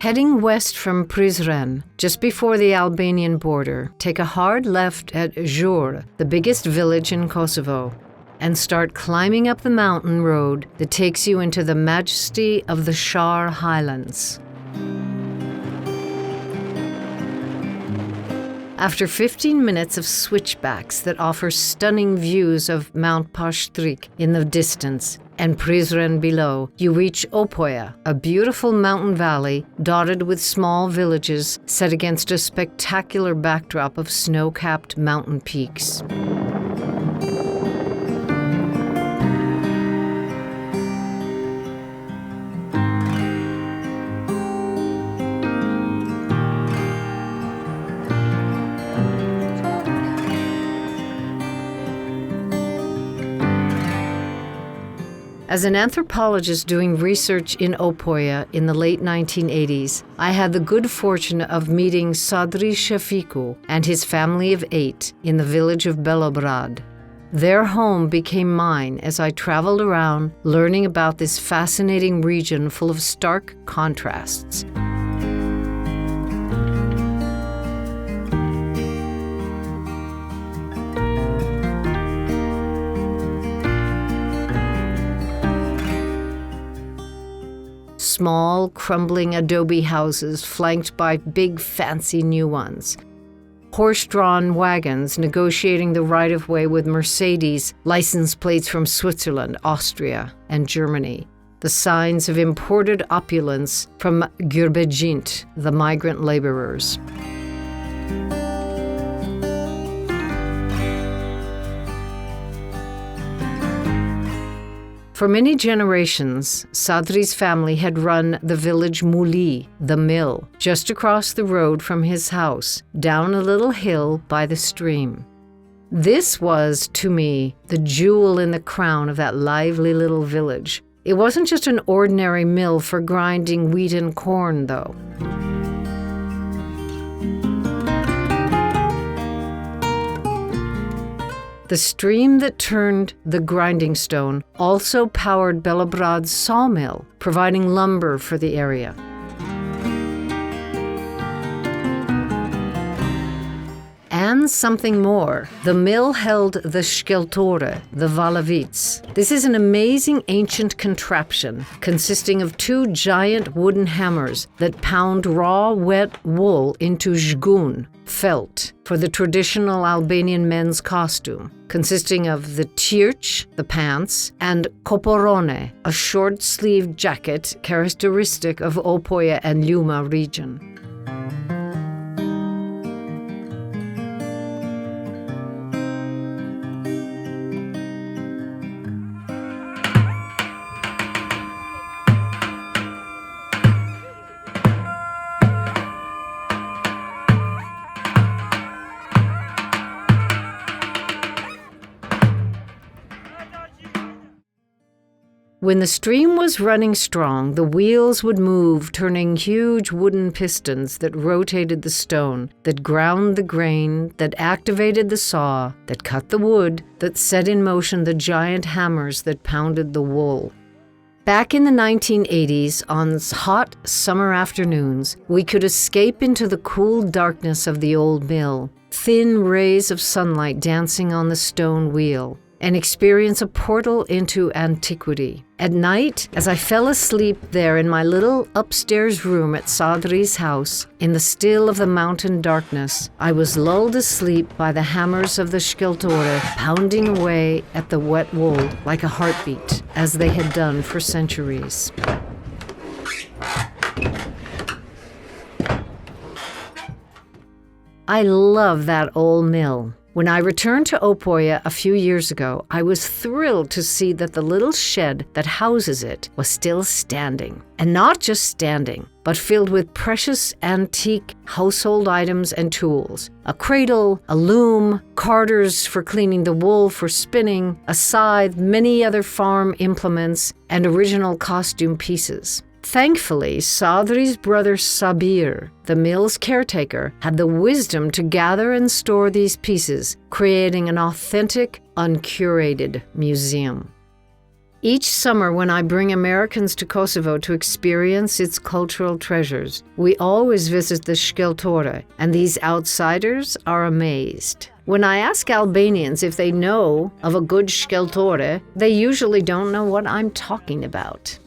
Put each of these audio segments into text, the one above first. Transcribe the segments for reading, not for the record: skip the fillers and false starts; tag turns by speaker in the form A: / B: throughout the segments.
A: Heading west from Prizren, just before the Albanian border, take a hard left at Zhur, the biggest village in Kosovo, and start climbing up the mountain road that takes you into the majesty of the Shar Highlands. After 15 minutes of switchbacks that offer stunning views of Mount Pashtrik in the distance and Prizren below, you reach Opojë, a beautiful mountain valley dotted with small villages set against a spectacular backdrop of snow-capped mountain peaks. As an anthropologist doing research in Opojë in the late 1980s, I had the good fortune of meeting Sadri Shafiku and his family of 8 in the village of Belobrad. Their home became mine as I traveled around learning about this fascinating region full of stark contrasts. Small, crumbling adobe houses flanked by big, fancy new ones. Horse-drawn wagons negotiating the right-of-way with Mercedes license plates from Switzerland, Austria, and Germany. The signs of imported opulence from Gürbecint, the migrant laborers. For many generations, Sadri's family had run the village Muli, the mill, just across the road from his house, down a little hill by the stream. This was, to me, the jewel in the crown of that lively little village. It wasn't just an ordinary mill for grinding wheat and corn, though. The stream that turned the grinding stone also powered Belobrad's sawmill, providing lumber for the area. And something more. The mill held the Shkeltore, the Valavica. This is an amazing ancient contraption consisting of 2 giant wooden hammers that pound raw, wet wool into zhgun, felt, for the traditional Albanian men's costume, consisting of the tirch, the pants, and koporone, a short-sleeved jacket characteristic of Opojë and Ljuma region. When the stream was running strong, the wheels would move, turning huge wooden pistons that rotated the stone, that ground the grain, that activated the saw, that cut the wood, that set in motion the giant hammers that pounded the wool. Back in the 1980s, on hot summer afternoons, we could escape into the cool darkness of the old mill, thin rays of sunlight dancing on the stone wheel, and experience a portal into antiquity. At night, as I fell asleep there in my little upstairs room at Sadri's house, in the still of the mountain darkness, I was lulled asleep by the hammers of the Shkeltore pounding away at the wet wool like a heartbeat, as they had done for centuries. I love that old mill. When I returned to Opojë a few years ago, I was thrilled to see that the little shed that houses it was still standing. And not just standing, but filled with precious antique household items and tools. A cradle, a loom, carders for cleaning the wool for spinning, a scythe, many other farm implements, and original costume pieces. Thankfully, Sadri's brother Sabir, the mill's caretaker, had the wisdom to gather and store these pieces, creating an authentic, uncurated museum. Each summer when I bring Americans to Kosovo to experience its cultural treasures, we always visit the Shkeltore, and these outsiders are amazed. When I ask Albanians if they know of a good Shkeltore, they usually don't know what I'm talking about.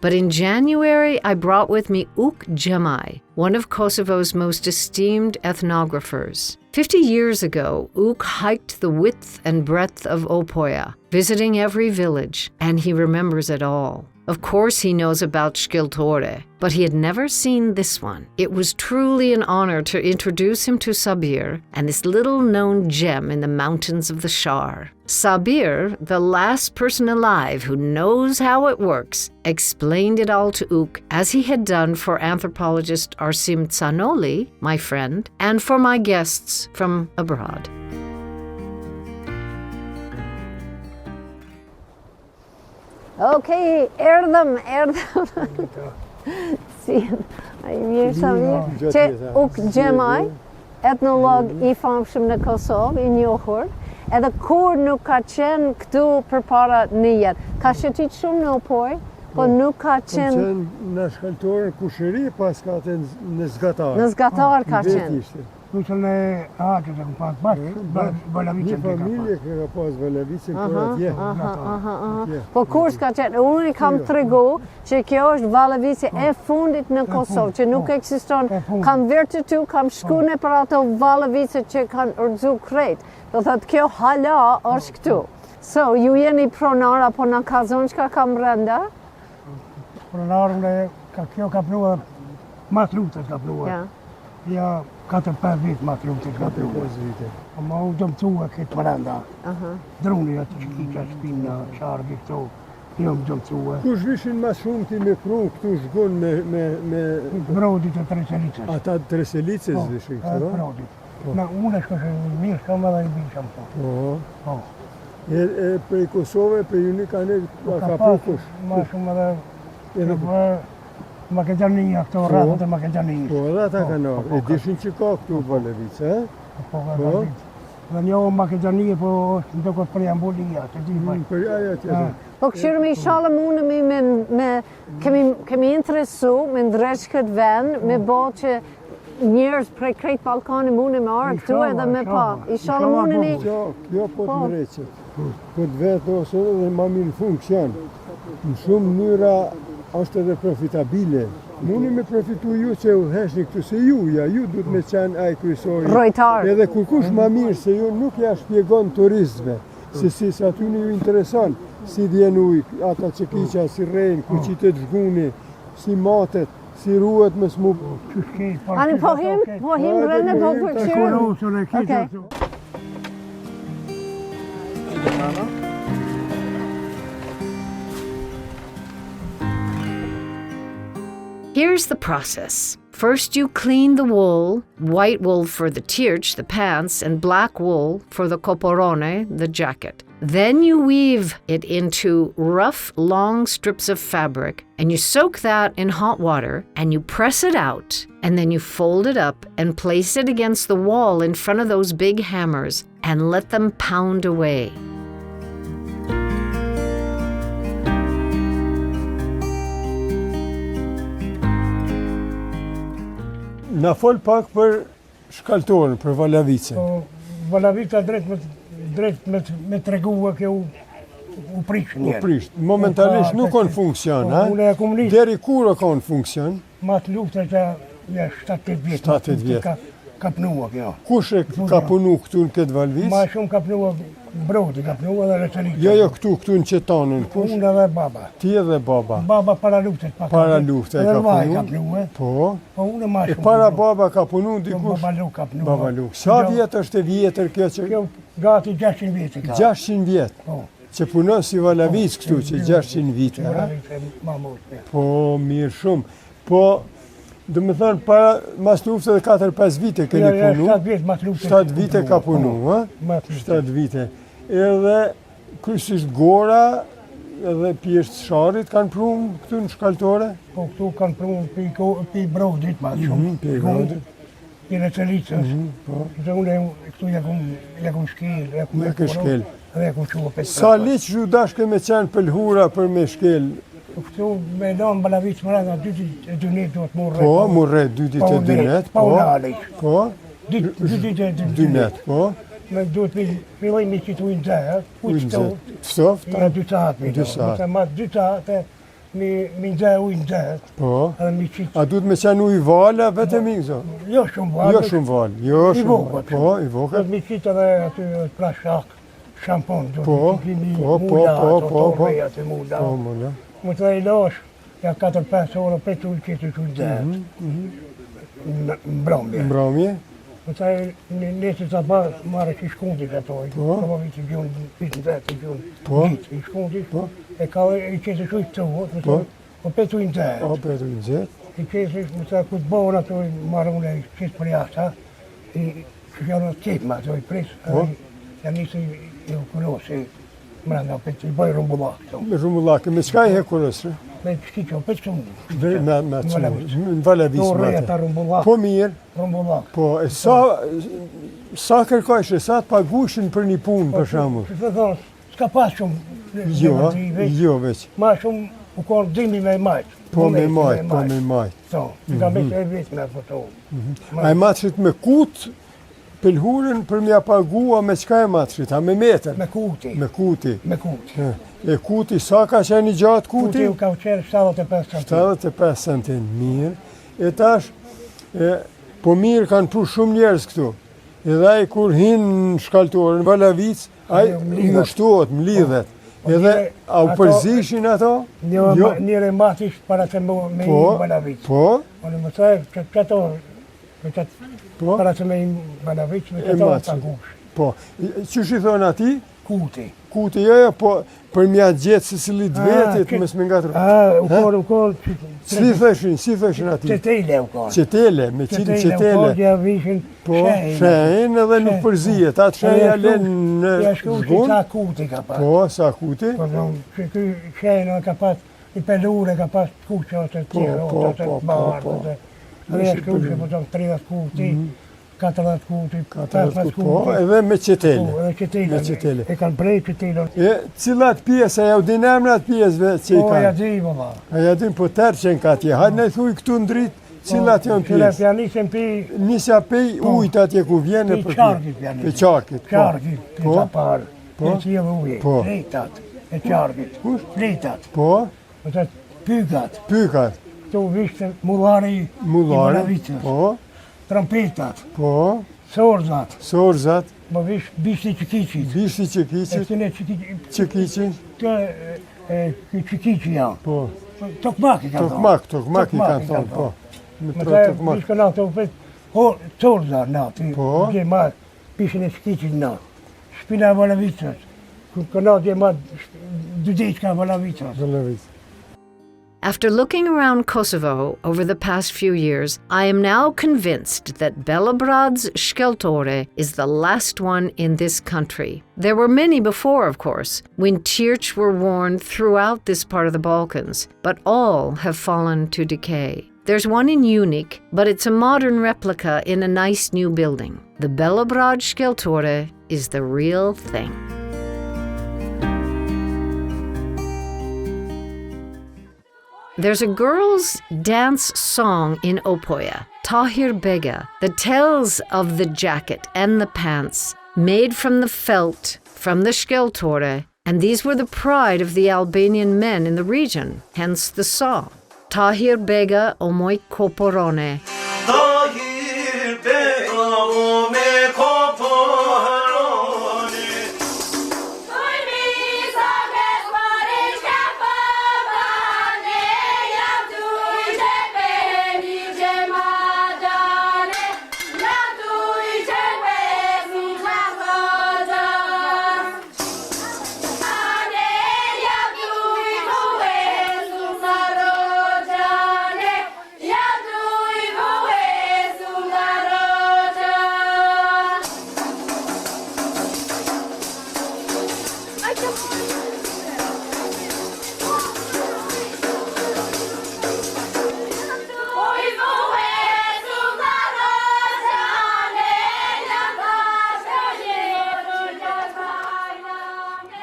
A: But in January, I brought with me Uk Gjemaj, one of Kosovo's most esteemed ethnographers. 50 years ago, Uk hiked the width and breadth of Opojë, visiting every village, and he remembers it all. Of course he knows about Shkeltore, but he had never seen this one. It was truly an honor to introduce him to Sabir and this little-known gem in the mountains of the Shar. Sabir, the last person alive who knows how it works, explained it all to Uk, as he had done for anthropologist Arsim Tsanoli, my friend, and for my guests from abroad.
B: Okej, erdhëm. Si, mirë sa mirë. Që Uk Gjemaj, etnolog I famshëm në Kosovë, I njohur, edhe kur nuk ka qenë këtu përpara një jetë. Ka shëtit shumë në Opojë, po nuk ka qenë...
C: Ka qenë në shkalltorën kushëri, pas ka të në zgatar.
B: Në zgatar ka qenë.
D: Nushën e atët e pas Valavicën
C: Një familje ka pas Valavicën për atje.
B: Po kur s'ka qenë, unë I kam tregu që kjo është Valavica e fundit në Kosovë, që nuk eksiston. Kam vërtetu, kam shku në për ato Valavica që kanë urdhzu krejt. Do thotë kjo hala është këtu. So, ju jeni pronar apo në kazon që kam brenda?
D: Pronarën e kjo ka plua, mas lutës ka plua. Ja, 4-5 vit mas lutës ka plua. Ma u dëmtua këtë brenda. Druni atë që kika shpinë në qarë këto. Jo më dëmtua.
C: Kush vishin ma shumë ti me pru këtu shgon me...
D: Brodit e Treselicës.
C: Ata Treselicës vishin këto?
D: Brodit. Na unë shkëshë mirë shkëm edhe I bishëm po.
C: E prej Kosove, prej ju një ka pru kush?
D: Ma shumë edhe Makedania, këto rratët e Makedania.
C: Po, edhe ata ka nërë. E dishin që ka këtu Valavica, e?
D: Po, dhe njohë Makedania, po është në këtë preambulia, të di më.
C: Për aja tjetër.
B: Po këshirë me ishalë mundëmi kemi interesu me ndreq këtë vend, me bo që njerës prej krejt Balkani mundë me arë këtu edhe me pa. Ishalë mundëni...
C: Kjo po të mreqet. Po të vetë ose edhe ma mirë funksion. Në shumë njëra është edhe profitabile. Mundi me profitu ju që u heshni këtu se ju du të me qenë aj kryesori.
B: Rojtar.
C: Edhe kush ma mirë se ju nuk ja shpjegon turistëve, se si aty një ju intereson, si djen uj, ata që kiqa, si rejnë, ku qitet zhguni, si matet, si ruhet me smu...
B: Ani po him rënë po përkëshirë.
A: Here's the process. First you clean the wool, white wool for the tirch, the pants, and black wool for the koporone, the jacket. Then you weave it into rough, long strips of fabric, and you soak that in hot water, and you press it out, and then you fold it up and place it against the wall in front of those big hammers, and let them pound away.
C: Na fol pak për shkalltorën, për Valavicën.
D: Valavica drejt me tregua kjo u prish njerë.
C: U prish. Momentalisht nuk on funksion, ha? Deri kur o ka në funksion?
D: Ma të luftë që 7-8 vjetë.
C: 7-8 vjetë.
D: Ka pnua kjo.
C: Kush e ka punu këtu në këtë Valvic?
D: Ma shumë ka pnua Brodi, ka pnua dhe Reselicë.
C: Jo, këtu në Qetanën.
D: Unë edhe baba.
C: Ti edhe baba.
D: Baba para luftet.
C: Para luftet ka punu?
D: Ka pnua.
C: Po.
D: Po unë ma shumë.
C: E para baba ka punu dikush?
D: Baba Luk ka pnua.
C: Baba Luk. Sa vjetë është e vjetër kjo që...
D: Kjo gati 600 vjetë ka.
C: 600 vjetë?
D: Po.
C: Që punon si Valavic këtu, që 600 vite, ha? Po, mirë shumë. Po, dhe me thënë, para mas luftës edhe 4-5 vite keni punu.
D: 7 vjetë mas luftës.
C: 7 vite ka punu, ha? 7 vite. Edhe kryesisht gora edhe pjesë sharit kanë prunë këtu në shkalltore?
D: Po këtu kanë prunë pi Brodit ma shumë.
C: Pi Brodit.
D: jene të licës. Dhe unë këtu ja kum shkel, ja kum
C: shkel.
D: Dhe ja kum qua për
C: Sa liqë ju dashke me qenë pëlhura për me shkel?
B: Këtu me lanë Valavica më rrëna 2 ditë e 2 net duhet murre.
C: Po, murre 2 ditë e 2 net, po. Po.
B: 2 ditë e 2
C: net, po.
B: Me duhet filloj me qitë ujnë zërë, ujnë ftoft.
C: Ftoft?
B: Ja 2 saat.
C: 2 saat.
B: Ma 2 saat me nxerë ujnë zërë.
C: Po.
B: Edhe me qitë.
C: A duhet me qenë ujë vala vetëm i këso?
B: Jo shumë valë.
C: Jo shumë valë, jo shumë. Po, i vogët.
B: Duhet me qitë edhe aty pra shak, shampon.
C: Po,
B: Më të e lash, ja 4-5 orë për të ujë qitë ujnë zërë. Në
C: Mbromje?
B: Më të e nesë të marrë që i shkundit ato, këma vitë i gjunë, vitë në zetë i gjunë, vitë i shkundit, e ka i qesë shu i të uvë, po petu i në zetë.
C: O, petu i në zetë.
B: I qesë, më të e këtë bëhën ato, marrë unë e qesë për jashta, i që janë të qepë ma ato i presë, janë nisë i ukulosi, më rënda petu, i bëjë rumbullak.
C: Me rumbullak, me qka i hekurosë?
B: Me shkiqo, petë shumë.
C: Me në Valavica. Po mirë.
B: Rumbullak.
C: Po, e sa kërkojshë, sa të pagushin për një punë, për shamu?
B: Që të thonë, s'ka pas shumë.
C: Jo, veç.
B: Ma shumë u konë dhimi me majtë.
C: Po me majtë.
B: So, që ka betë e vetë me foto.
C: A e matëshit me kutë, pëlhurën për mja pagua me qka e matëshit, a me metër?
B: Me kuti.
C: Me kuti.
B: Me kuti.
C: E kuti, sa ka qenë i gjatë kuti?
B: Kuti u ka qenë 75 cm.
C: 75 cm, mirë. E tash, po mirë kanë pru shumë njerës këtu. Edhe ai kur hinë shkalltorën, Valavic, ai ngushtohet, mlidhet. Edhe, a u përzishin ato?
B: Njëre matish para të me i Valavic.
C: Po?
B: Po në më thajë, qëto, para të me i Valavic, me qëto të gush.
C: Po, qësh i thonë ati?
B: Kuti.
C: Kuti, jo, po, për mja gjithë se cilit vetit, mësë me nga të rrë.
B: U konë.
C: Si thëshin ati?
B: Qetele u konë.
C: Qetele, me qilin qetele.
B: U konë, ja vishin
C: shenjë. Shenjë edhe nuk përzijet, atë shenjë alen në
B: zgunë. Ja shku që sa kuti ka pas.
C: Po, sa kuti?
B: Po, që këj shenjë ka pas, i pelure ka pas kuqë ose të tjera, ose të barë, dhe ja shku që po të 30 kuti. 40 kuti, 50 kuti.
C: Po, edhe me qetele.
B: Po, edhe qetele. E kanë prej qetele.
C: E cilat pjesë, a ja u dinem në atë pjesëve që i kanë?
B: Po, ja di, vëlla.
C: A ja din, po tërë qenë ka tje. Hajtë në i thuj këtu në dritë, cilat janë pjesë?
B: Cilat janë nisën pi...
C: Nisja pej ujtë atje ku vjene për
B: qarkit janë.
C: Pe qarkit.
B: Qarkit, pita parë.
C: Po.
B: E cilë uje. Fletat. E qarkit. Fletat.
C: Po.
B: Pykat.
C: Pykat.
B: Këtu vishtë mullari i Valavicës.
C: Po.
B: Trampetat.
C: Po.
B: Sorzat.
C: Sorzat.
B: Më bishti qëkiqit.
C: Bishti qëkiqit.
B: E këtine
C: qëkiqit.
B: Këtë qëkiqit janë.
C: Po.
B: Tokmak i kanë thonë.
C: Tokmak i kanë thonë, po.
B: Më të bishtë në ato pëtë, Sorzat në atë.
C: Po.
B: Gje matë, bishtin e qëkiqit në. Shpina Valavicës. Këna gje matë, dydeqka Valavicës.
A: After looking around Kosovo over the past few years, I am now convinced that Belobrad's Shkeltore is the last one in this country. There were many before, of course, when church were worn throughout this part of the Balkans, but all have fallen to decay. There's one in Unique, but it's a modern replica in a nice new building. The Belobrad Shkeltore is the real thing. There's a girls' dance song in Opojë, Tahir Bega, that tells of the jacket and the pants made from the felt from the Shkeltore, and these were the pride of the Albanian men in the region, hence the song. Tahir Bega o moj koporone.
E: Tahir Bega o me koporone.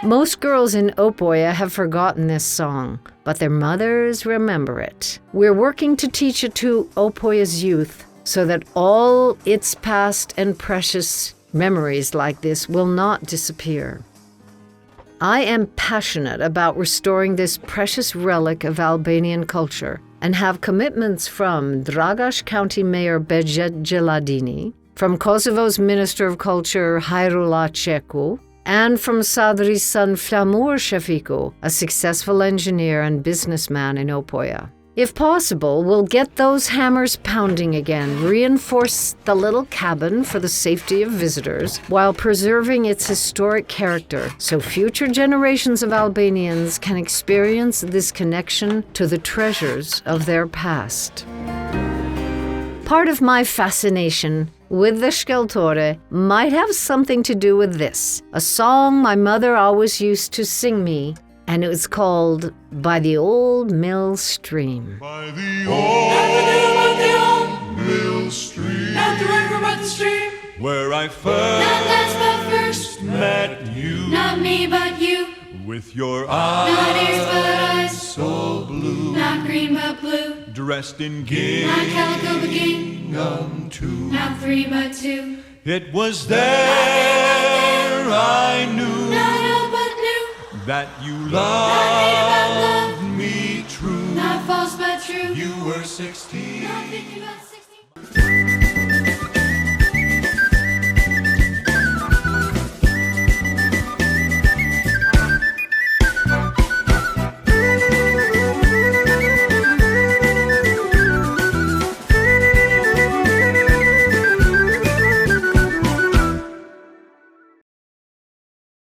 A: Most girls in Opojë have forgotten this song, but their mothers remember it. We're working to teach it to Opojë's youth so that all its past and precious memories like this will not disappear. I am passionate about restoring this precious relic of Albanian culture and have commitments from Dragash County Mayor Bejet Gjeladini, from Kosovo's Minister of Culture Hajrullah Çeku, and from Sadri's son Flamur Shafiku, a successful engineer and businessman in Opojë. If possible, we'll get those hammers pounding again, reinforce the little cabin for the safety of visitors, while preserving its historic character, so future generations of Albanians can experience this connection to the treasures of their past. Part of my fascination with the shkeltore might have something to do with this, a song my mother always used to sing me, and it was called By the Old Mill Stream.
E: By the old mill stream,
F: not the river but the stream,
E: where I
F: not last but first,
E: met you,
F: not me but you,
E: with your eyes,
F: not ears but eyes,
E: so blue,
F: not green but blue,
E: dressed in
F: not
E: gingham
F: calico but gingham,
E: too.
F: not three but two,
E: It was there I knew
F: not old but new,
E: that you
F: not
E: loved me true.
F: not false but true,
E: You were 16.
F: not thinking about